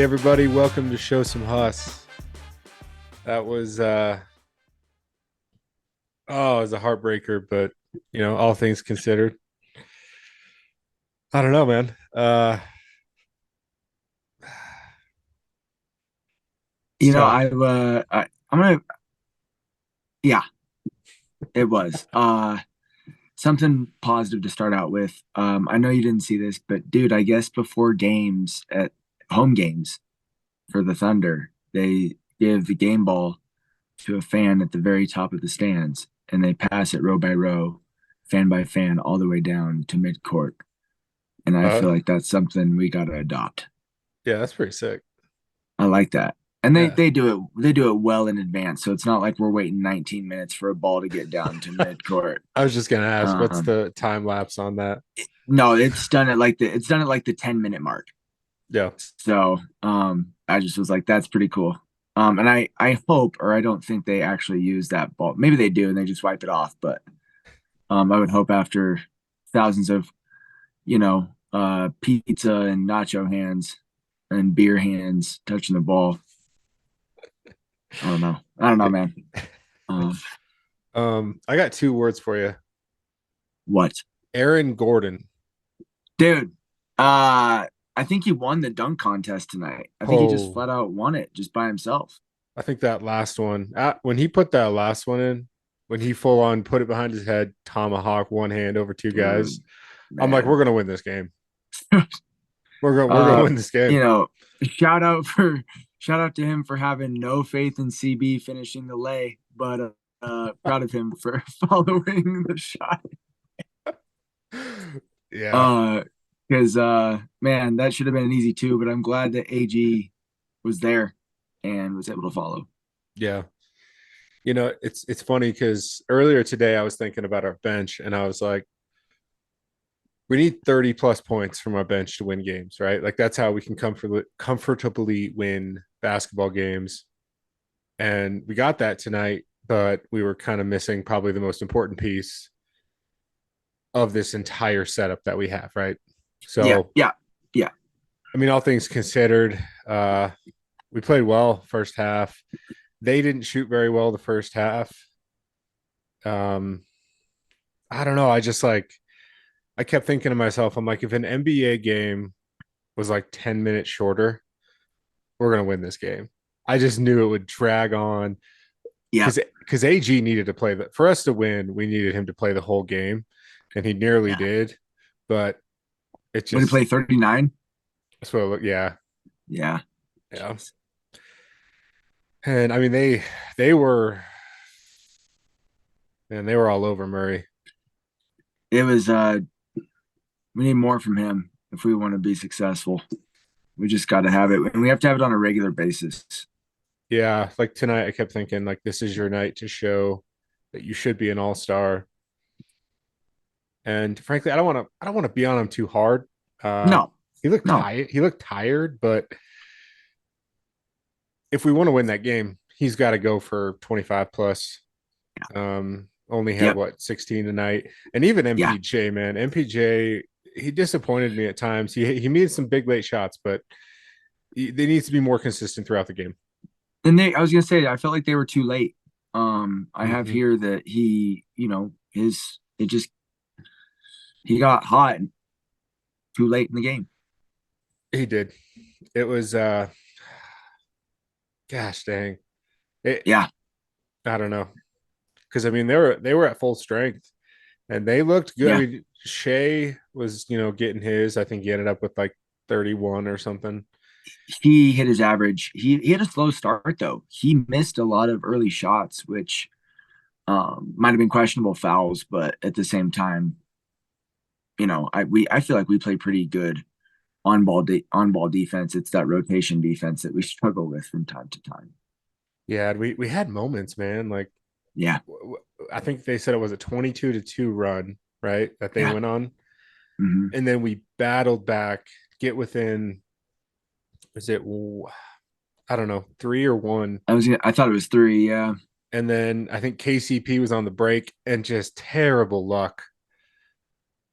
Hey everybody, welcome to Show Some Huss. That was it was a heartbreaker, but all things considered. I don't know, man. It's You know, tough. I'm gonna, yeah, it was. Something positive to start out with. I know you didn't see this, but dude, I guess before games at home games for the Thunder, they give the game ball to a fan at the very top of the stands, and they pass it row by row, fan by fan, all the way down to mid court. And I Uh feel like that's something we gotta adopt. yeah, that's pretty sick. I like that. And they Yeah. they do it well in advance. So it's not like we're waiting 19 minutes for a ball to get down to mid court. I was just gonna ask, what's Um the time lapse on that? no, it's done at like the 10-minute mark. Yeah. So I just was like, that's pretty cool. And I hope, or I don't think they actually use that ball. Maybe they do and they just wipe it off, but I would hope after thousands of, pizza and nacho hands and beer hands touching the ball. I don't know. I don't know, man. Um, I got two words for you. what? Aaron Gordon. Dude, I think he won the dunk contest tonight. I think he just Oh, flat out won it just by himself. I think that last one, when he put that last one in, when he full on put it behind his head, tomahawk one hand over two Dude, guys, I'm like, we're man. gonna win this game. We're gonna Uh, win this game. you know, shout out for shout out to him for having no faith in CB finishing the lay, but proud of him for following the shot. Yeah, Uh, because man, that should have been an easy two, but I'm glad that AG was there and was able to follow. yeah. It's funny because earlier today I was thinking about our bench and I was like, we need 30 plus points from our bench to win games, right? Like that's how we can comfortably win basketball games. And we got that tonight, but we were kind of missing probably the most important piece of this entire setup that we have, right? Yeah, So, yeah, yeah, I mean, all things considered, we played well first half. They didn't shoot very well the first half. Um, I don't know. I kept thinking to myself, I'm like, if an NBA game was like 10 minutes shorter, we're gonna win this game. I just knew it would drag on yeah, because AG needed to play that for us to win. We needed him to play the whole game, and he nearly yeah. did. But it When he just played 39, so yeah, yeah. yeah. And I mean they were man, they were all over Murray. It was we need more from him if we want to be successful. We just got to have it, and we have to have it on a regular basis. Yeah, like tonight I kept thinking like this is your night to show that you should be an all-star. And frankly, I don't want to be on him too hard. Uh No, he looked no, tired. He looked tired, but if we want to win that game, he's got to go for 25 plus. Only had yep, what 16 tonight, and even yeah. MPJ, man, MPJ, he disappointed me at times. He made some big late shots, but they needs to be more consistent throughout the game. And I was gonna say, I felt like they were too late. I have Mm-hmm. here that he got hot too late in the game. He did. It was gosh dang. It Yeah, I don't know because I mean they were at full strength and they looked good. I yeah. mean Shea was getting his. I think he ended up with like 31 or something. He hit his average. He had a slow start though. He missed a lot of early shots, which might have been questionable fouls, but at the same time, I feel like we play pretty good on ball defense. It's that rotation defense that we struggle with from time to time. Yeah, we had moments, man. Like Yeah, I think they said it was a 22-2 run, right? That they yeah. went on. Hmm. And then we battled back, get within, is it, I don't know, three or one. I thought it was three. Yeah, And then I think KCP was on the break and just terrible luck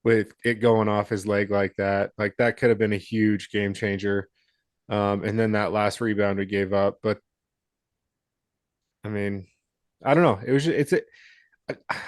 with it going off his leg like that. Like that could have been a huge game changer. And then that last rebound we gave up. But I mean, I don't know. It was just,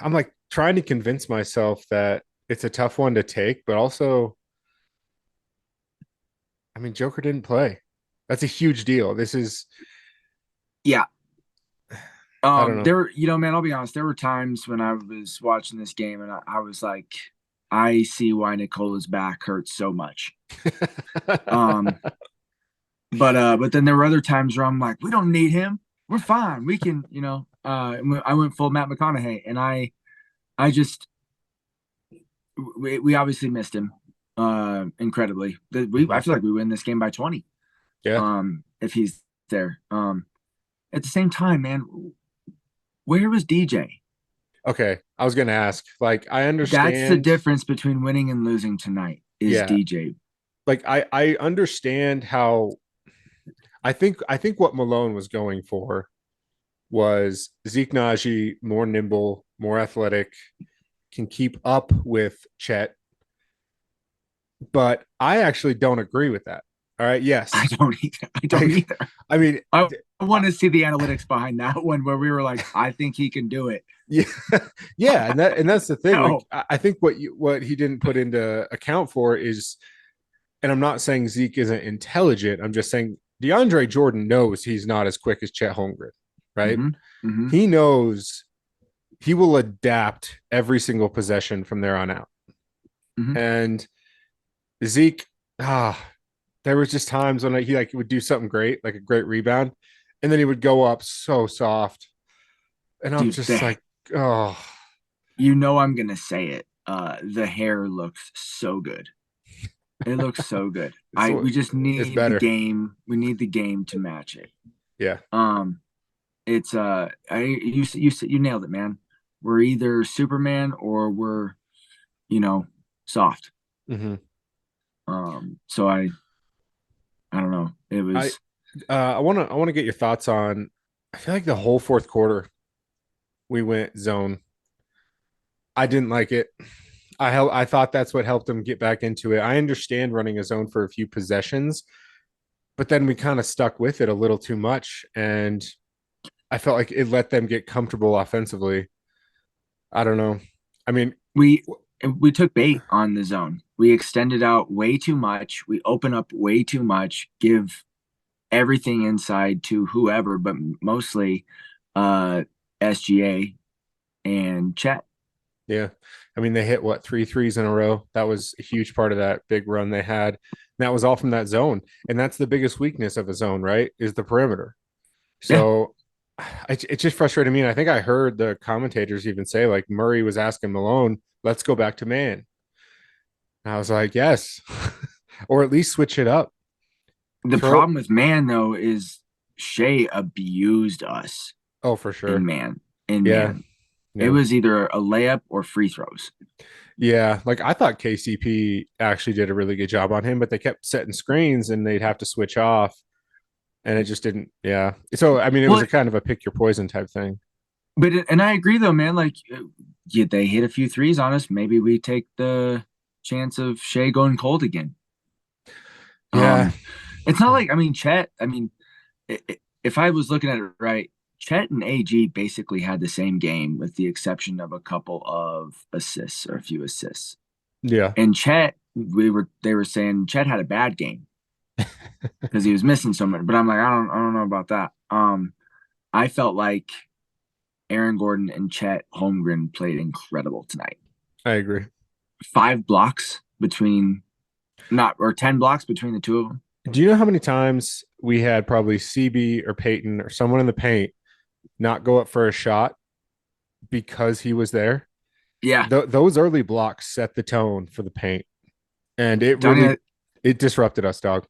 I'm like trying to convince myself that it's a tough one to take, but also, I mean, Joker didn't play. That's a huge deal. This is, Yeah. I don't know. Man, I'll be honest. There were times when I was watching this game and I was like, I see why Nikola's back hurts so much. Um, but then there were other times where I'm like, we don't need him. We're fine. We can, I went full Matt McConaughey, and I just, we obviously missed him, incredibly. I Mhm. feel like we win this game by 20, Yeah. if he's there. At the same time, man, where was DJ? Okay. I was going to ask, like, I That's the understand. difference between winning and losing tonight is Yeah. DJ. Like, I understand how I think what Malone was going for was Zeke Naji more nimble, more athletic, can keep up with Chet, but I actually don't agree with that. All right. I Yes. don't either. I don't Like, either. I mean, I want to see the analytics behind that one where we were like, I think he can do it. yeah, yeah, and that's the thing. Like, No. I think what he didn't put into account for is, and I'm not saying Zeke isn't intelligent. I'm just saying DeAndre Jordan knows he's not as quick as Chet Holmgren, right? Mm-hmm. Mm-hmm. He knows he will adapt every single possession from there on out. Mm-hmm. And Zeke, there was just times when he like would do something great, like a great rebound, and then he would go up so soft, and I'm Dude, just like, oh, I'm gonna say it. The hair looks so good. It looks so good. it's We just it's need the better. game. We need the game to match it. Yeah. Um, it's I you nailed it, man. We're either Superman or we're, you know, soft. Mm-hmm. So I don't know. It I was I want to get your thoughts on. I feel like the whole fourth quarter we went zone. I didn't like it. I thought that's what helped them get back into it. I understand running a zone for a few possessions, but then we kind of stuck with it a little too much, and I felt like it let them get comfortable offensively. I don't know. I mean, we we took bait on the zone. We extended out way too much. We open up way too much. Give everything inside to whoever, but mostly uh SGA and Chet. yeah. I mean, they hit what, three threes in a row. That was a huge part of that big run they had. And that was all from that zone. And that's the biggest weakness of a zone, right? Is the perimeter. Yeah. So it just frustrated me. And I think I heard the commentators even say, like, Murray was asking Malone, let's go back to man. And I was like, yes, or at least switch it up. The Throw, problem with man though is Shea abused us oh, for in sure. man. In Yeah. man. It Yeah. was either a layup or free throws. Yeah. Like, I thought KCP actually did a really good job on him, but they kept setting screens and they'd have to switch off. And it just didn't, yeah. So, I mean, it was Well, a kind of a pick your poison type thing. and I agree though, man. Like, yeah, they hit a few threes on us. Maybe we take the chance of Shea going cold again. Yeah. Um, it's not like, I mean, Chet. I mean, if I was looking at it right, Chet and AG basically had the same game, with the exception of a couple of assists or a few assists. Yeah. And Chet, they were saying Chet had a bad game because he was missing so much. But I'm like, I don't know about that. I felt like Aaron Gordon and Chet Holmgren played incredible tonight. I agree. 5 blocks between not or 10 blocks between the two of them. Do you know how many times we had probably CB or Peyton or someone in the paint not go up for a shot because he was there? Yeah, Those early blocks set the tone for the paint, and it really Donny, it disrupted us, dog.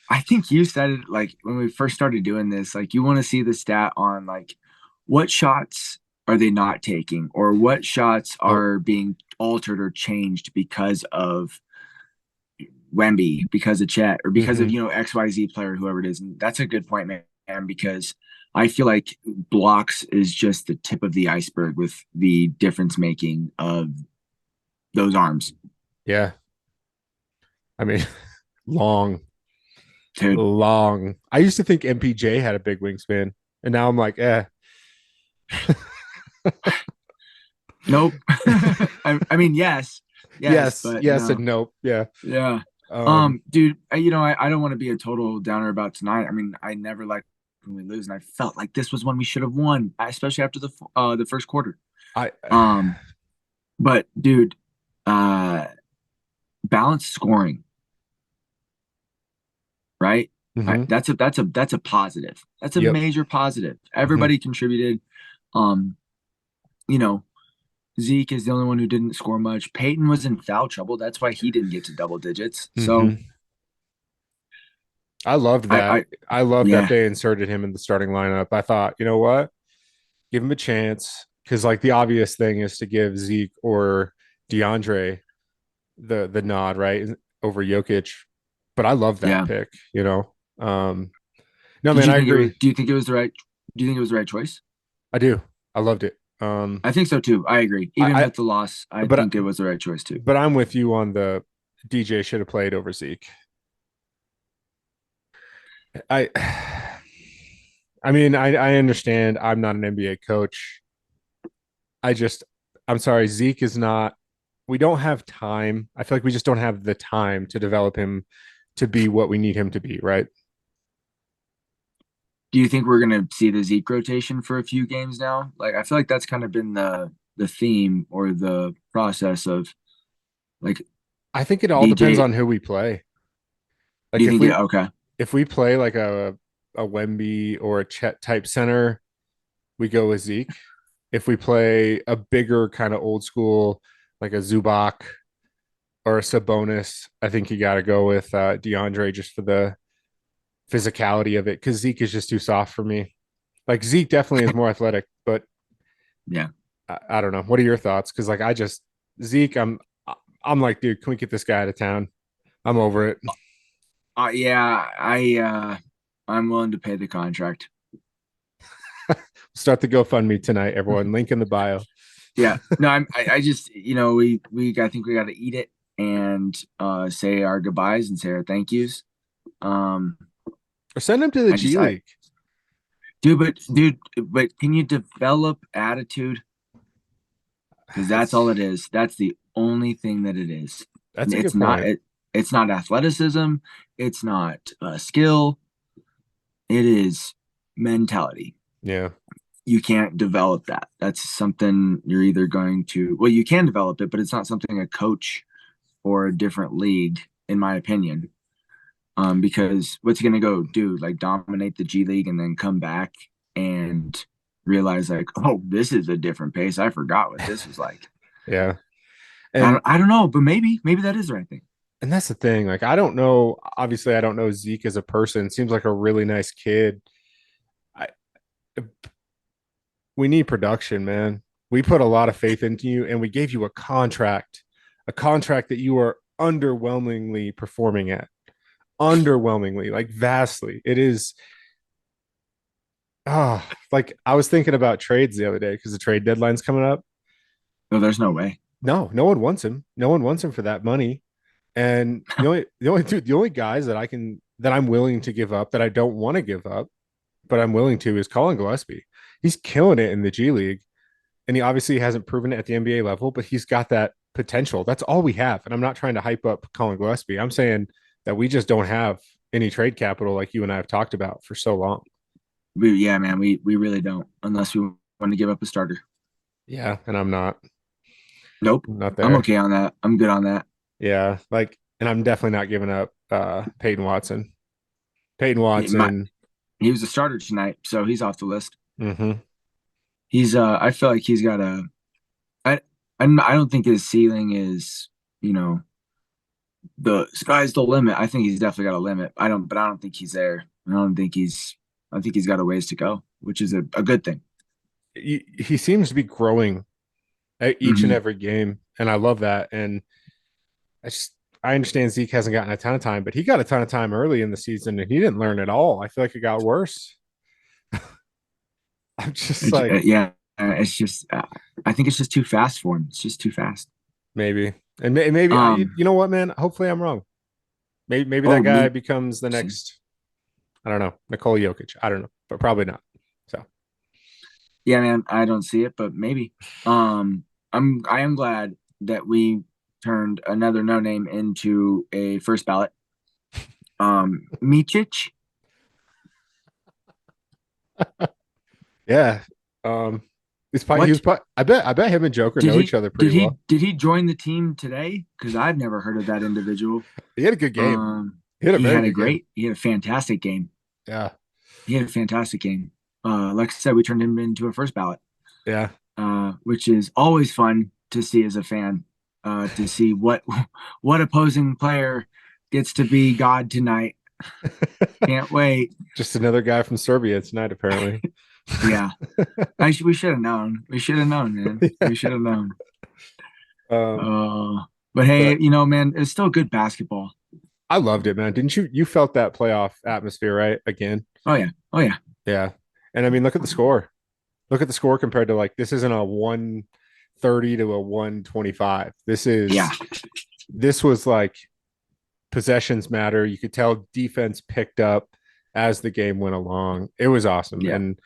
I think you said it like when we first started doing this, like you want to see the stat on like what shots are they not taking or what shots Oh, are being altered or changed because of Wemby, because of Chet, or because of, mm-hmm. XYZ player, whoever it is. And that's a good point, man, because I feel like blocks is just the tip of the iceberg with the difference making of those arms. Yeah. I mean, long. Dude, long. I used to think MPJ had a big wingspan, and now I'm like, nope. I mean, yes, yes, but yes, and no. nope. Yeah. Yeah. Um, Dude, I don't want to be a total downer about tonight. I mean, I never liked when we lose, and I felt like this was one we should have won, especially after the first quarter. I Um, but dude, uh, balanced scoring, right? mhm, That's a positive. That's a yep. major positive. Mhm, Everybody contributed. Um, you know, Zeke is the only one who didn't score much. Peyton was in foul trouble. That's why he didn't get to double digits. So mhm. I loved that. I I love that yeah, they inserted him in the starting lineup. I thought, you know what? Give him a chance because like the obvious thing is to give Zeke or DeAndre the nod, right? Over Jokic. But I love that yeah. pick, you know. Um no Did man, you I think it was? agree. Do you think it was the right? Do you think it was the right choice? I do. I loved it. I think so too. I agree. Even I with the loss, I but think it was the right choice too. but I'm with you on the DJ should have played over Zeke. I I mean, I understand I'm not an NBA coach. I just I'm sorry, Zeke is not we don't have time. I feel like we just don't have the time to develop him to be what we need him to be, right? Do you think we're gonna see the Zeke rotation for a few games now? Like, I feel like that's kind of been the theme or the process of like I think it all depends DJ. on who we play. Do Like you think it? Okay. if we play like a Wemby or a Chet type center, we go with Zeke. If we play a bigger kind of old school like a Zubac or a Sabonis, I think you got to go with DeAndre just for the physicality of it because Zeke is just too soft for me. Like Zeke definitely is more athletic, but Yeah. I don't know. What are your thoughts? Because like I just Zeke, I'm like, dude, can we get this guy out of town? I'm over it. Yeah. I'm willing to pay the contract. Start the GoFundMe tonight, everyone. Link in the bio. Yeah. No, I just we I think we got to eat it and say our goodbyes and say our thank yous. Um, Or send him to the I just G I League. but can you develop attitude? Because that's all it That's is. That's the only thing that it is. that's a It's good not point. it. It's not athleticism. It's not skill. It is mentality. Yeah. You can't develop that. That's something you're either going to. Well, you can develop it, but it's not something a coach or a different league, in my opinion. Because what's he gonna go do? Like dominate the G League and then come back and realize like, oh, this is a different pace. I forgot what this was like. Yeah. And I don't know, but maybe that is the right thing. and that's the thing. Like I don't know. Obviously, I don't know Zeke as a person. Seems like a really nice kid. I we need production, man. We put a lot of faith into you, and we gave you a contract that you are underwhelmingly performing at. Underwhelmingly, like vastly. It is. Like I was thinking about trades the other day because the trade deadline's coming up. No, there's no way. No, no one wants him. No one wants him for that money. And the only guys that I'm willing to give up that I don't want to give up, but I'm willing to is Colin Gillespie. He's killing it in the G League, and he obviously hasn't proven it at the NBA level, but he's got that potential. That's all we have. And I'm not trying to hype up Colin Gillespie. I'm saying that we just don't have any trade capital like you and I have talked about for so long. Yeah, man, we really don't unless we want to give up a starter. Yeah, and Nope. I'm not I'm there. okay on that. I'm good on that. Yeah, like, and I'm definitely not giving up Peyton Watson. Peyton He, my, Watson. he was a starter tonight, so he's off the list. Mm-hmm. He's I feel like he's got a I I don't think his ceiling is, you know, the sky's the limit. I think he's definitely got a limit. I don't think he's there. I think he's got a ways to go, which is a good thing. He seems to be growing at each and Hmm. every game, and I love that. And I just I understand Zeke hasn't gotten a ton of time, but he got a ton of time early in the season, and he didn't learn at all. I feel like it got worse. I'm just like Yeah, it's just I think it's just too fast for him. It's just too fast. maybe, and maybe Um. you know what, man? Hopefully, I'm wrong. Maybe that Oh, guy me. becomes the next. I don't know. Nikola Jokic. I don't know, but probably not. So Yeah, man, I don't see it, but maybe. I am glad that we turned another no name into a first ballot. Micic. yeah. Um he's probably he was What probably I bet him and Joker did know he each other did pretty he well. did he join the team today? Because I've never heard of that individual. He had a good game. He had a He very had a good game. great, he had a fantastic game. Yeah. He had a fantastic game. Like I said, we turned him into a first ballot, Yeah. which is always fun to see as a fan. To see what opposing player gets to be God tonight. Can't wait. Just another guy from Serbia tonight, apparently. Yeah, we should have known. We should have known, man. Yeah. We should have known. Um, Uh, but hey, but man, it's still good basketball. I loved it, man. Didn't you? You felt that playoff atmosphere, right? Again. Oh yeah, oh yeah, Yeah. And I mean, look at the score. Look at the score compared to like this isn't a 130 to a 125. yeah, This was like possessions matter. You could tell defense picked up as the game went along. It was awesome. yeah. And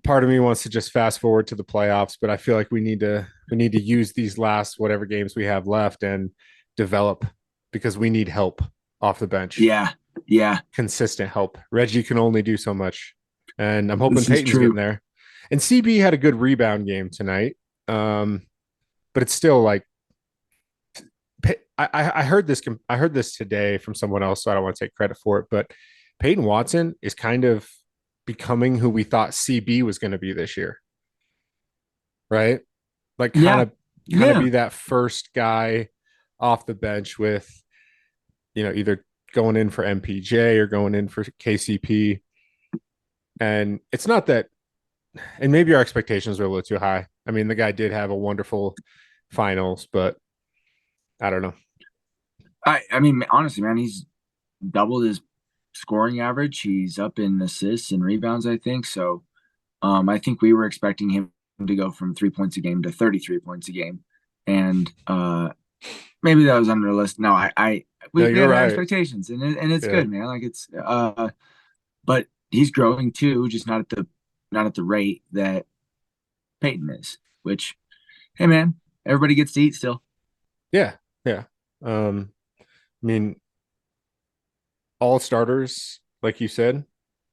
part of me wants to just fast forward to the playoffs, but I feel like we need to use these last whatever games we have left and develop because we need help off the bench. Yeah, yeah, Consistent help. Reggie can only do so much. And I'm hoping this is Peyton's getting true. there. And CB had a good rebound game tonight. But it's still like I heard this today from someone else, so I don't want to take credit for it. But Peyton Watson is kind of becoming who we thought CB was going to be this year, right? Like Yeah, kind of yeah, be that first guy off the bench with either going in for MPJ or going in for KCP. And it's not that, and maybe our expectations are a little too high. I mean, the guy did have a wonderful finals, but I don't know. I mean, honestly, man, he's doubled his scoring average. He's up in assists and rebounds, I think. So, I think we were expecting him to go from 3 points a game to 33 points a game, and maybe that was unrealistic. No, No, we you're had high right. expectations, and it's Yeah. good, man. Like it's but he's growing too, just not at the rate that Peyton is. Which, hey, man, everybody gets to eat still. Yeah. Yeah. I mean, all starters, like you said,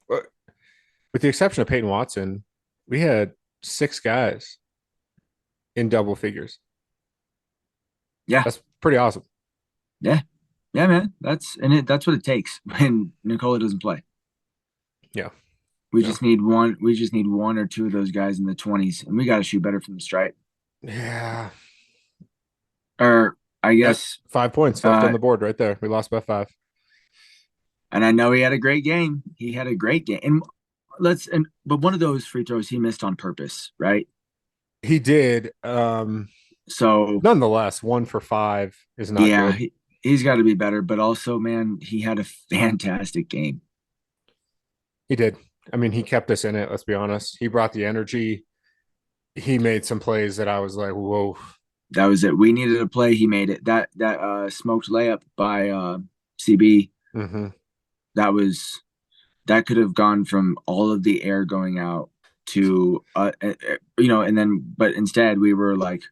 with the exception of Peyton Watson, we had six guys in double figures. Yeah, That's pretty awesome. yeah, yeah, man. That's what it takes when Nikola doesn't play. Yeah. We Yeah. just need one. We just need one or two of those guys in the 20s, and we got to shoot better from the stripe. Yeah. Or I At guess, 5 points left on uh, the board right there. We lost by five. and I know he had a great game. He had a great game, and but one of those free throws he missed on purpose, right? He did. So Nonetheless, 1 for 5 is not yeah, good. he's got to be better. But also, man, he had a fantastic game. He did. I mean, he kept us in it. Let's be honest. He brought the energy. He made some plays that I was like, whoa. That was it. We needed a play. He made it. That smoked layup by CB. Mm-hmm. That was that could have gone from all of the air going out to and then but instead we were like,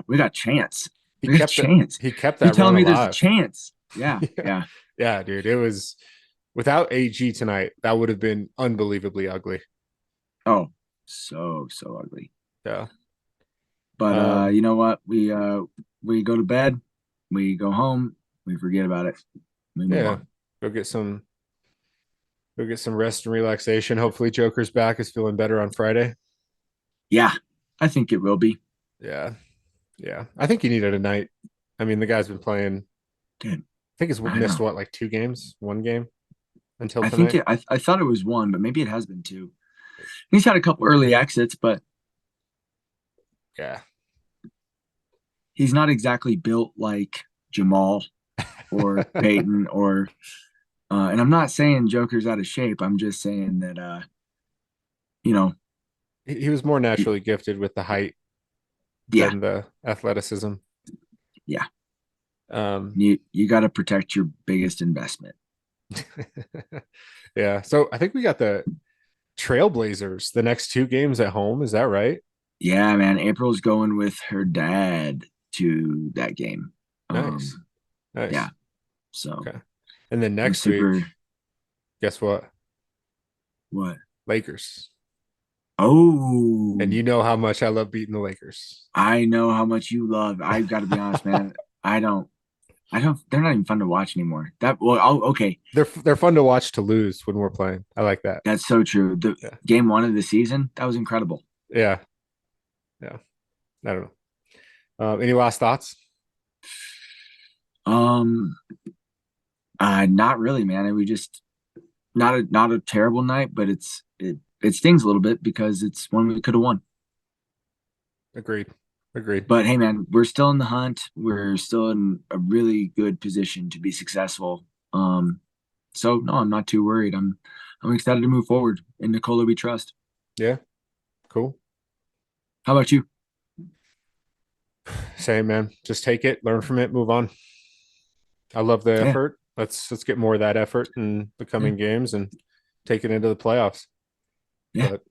we got chance. He We got kept that. chance. He kept You're that run telling me there's a alive. chance? Yeah, Yeah. yeah. Yeah, dude. It was without AG tonight, that would have been unbelievably ugly. Oh, so ugly. Yeah. But Um, you know what? We go to bed, we go home, we forget about it, we move yeah. on. Go get some rest and relaxation. Hopefully Joker's back is feeling better on Friday. Yeah, I think it will be. Yeah. Yeah. I think he needed a night. I mean, the guy's been playing, Dude, I think he's I missed know. what, like 2 games, 1 game until I think tonight. I thought it was one, but maybe it has been two. He's had a couple early exits, but Yeah. he's not exactly built like Jamal or Peyton or and I'm not saying Joker's out of shape. I'm just saying that you know, He was more naturally gifted with the height yeah, than the athleticism. yeah. Um, You got to protect your biggest investment. Yeah. So I think we got the Trailblazers the next two games at home. Is that right? Yeah, man. April's going with her dad to that game. Nice. Yeah. Nice. So Okay. And then I'm next week, super. guess what? What? Lakers. And Oh, you know how much I love beating the Lakers. I know how much you love. I've got to be honest, man. I don't. I don't. They're not even fun to watch anymore. That. Well. Oh, okay. They're fun to watch to lose when we're playing. I like that. That's so true. The Yeah. game one of the season, that was incredible. Yeah. Yeah. I don't know. Any last thoughts? Um, not really, man. We just not a terrible night, but it stings a little bit because it's one we could have won. Agreed. Agreed. But hey, man, we're still in the hunt. We're still in a really good position to be successful. So no, I'm not too worried. I'm excited to move forward. In Nikola, we trust. Yeah. Cool. How about you? Same, man. Just take it, learn from it, move on. I love the Yeah, effort. Let's get more of that effort in the yeah, coming games and take it into the playoffs. yeah. But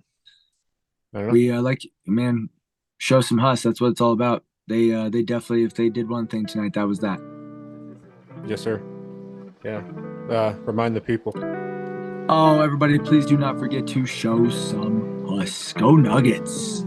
I don't know. We like man, show some hus. That's what it's all about. They definitely, if they did one thing tonight, that was that. Yes, sir. Yeah. Remind the people. Oh, everybody, please do not forget to show some hus. Go Nuggets.